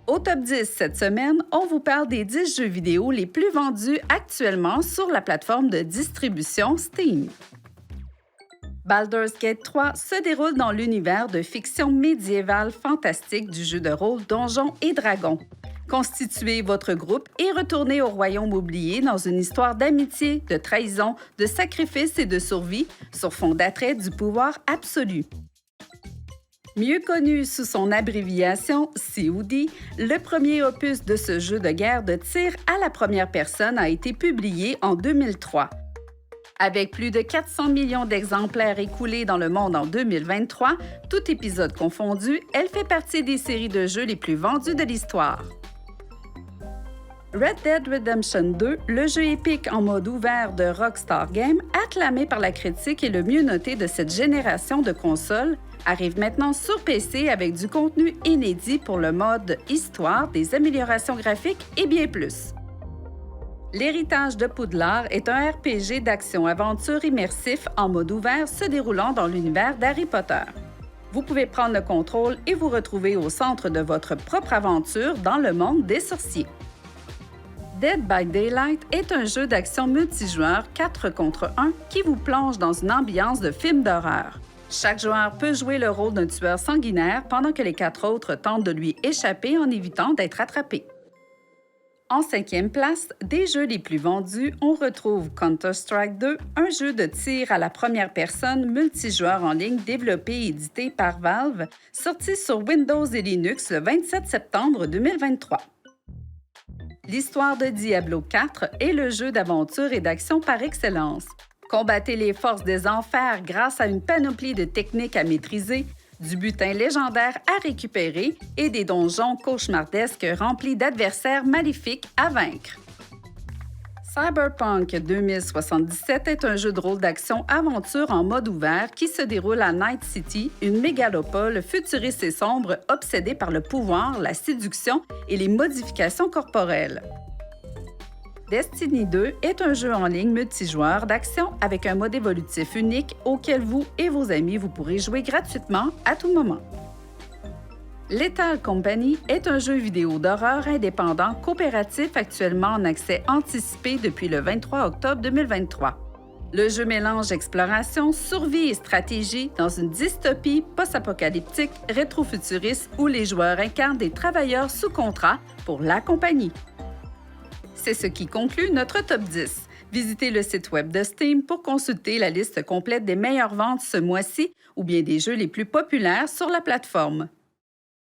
Au top 10 cette semaine, on vous parle des 10 jeux vidéo les plus vendus actuellement sur la plateforme de distribution Steam. Baldur's Gate 3 se déroule dans l'univers de fiction médiévale fantastique du jeu de rôle Donjons et Dragons. Constituez votre groupe et retournez au royaume oublié dans une histoire d'amitié, de trahison, de sacrifice et de survie sur fond d'attrait du pouvoir absolu. Mieux connu sous son abréviation COD, le premier opus de ce jeu de guerre de tir à la première personne a été publié en 2003. Avec plus de 400 millions d'exemplaires écoulés dans le monde en 2023, tout épisode confondu, elle fait partie des séries de jeux les plus vendues de l'histoire. Red Dead Redemption 2, le jeu épique en mode ouvert de Rockstar Games, acclamé par la critique et le mieux noté de cette génération de consoles, arrive maintenant sur PC avec du contenu inédit pour le mode Histoire, des améliorations graphiques et bien plus. L'héritage de Poudlard est un RPG d'action-aventure immersif en mode ouvert se déroulant dans l'univers d'Harry Potter. Vous pouvez prendre le contrôle et vous retrouver au centre de votre propre aventure dans le monde des sorciers. Dead by Daylight est un jeu d'action multijoueur 4 contre 1 qui vous plonge dans une ambiance de film d'horreur. Chaque joueur peut jouer le rôle d'un tueur sanguinaire pendant que les 4 autres tentent de lui échapper en évitant d'être attrapés. En 5e place, des jeux les plus vendus, on retrouve Counter-Strike 2, un jeu de tir à la première personne multijoueur en ligne développé et édité par Valve, sorti sur Windows et Linux le 27 septembre 2023. L'histoire de Diablo 4 est le jeu d'aventure et d'action par excellence. Combattez les forces des enfers grâce à une panoplie de techniques à maîtriser, du butin légendaire à récupérer et des donjons cauchemardesques remplis d'adversaires maléfiques à vaincre. Cyberpunk 2077 est un jeu de rôle d'action-aventure en mode ouvert qui se déroule à Night City, une mégalopole futuriste et sombre obsédée par le pouvoir, la séduction et les modifications corporelles. Destiny 2 est un jeu en ligne multijoueur d'action avec un mode évolutif unique auquel vous et vos amis vous pourrez jouer gratuitement à tout moment. Lethal Company est un jeu vidéo d'horreur indépendant coopératif actuellement en accès anticipé depuis le 23 octobre 2023. Le jeu mélange exploration, survie et stratégie dans une dystopie post-apocalyptique rétrofuturiste où les joueurs incarnent des travailleurs sous contrat pour la compagnie. C'est ce qui conclut notre top 10. Visitez le site web de Steam pour consulter la liste complète des meilleures ventes ce mois-ci ou bien des jeux les plus populaires sur la plateforme.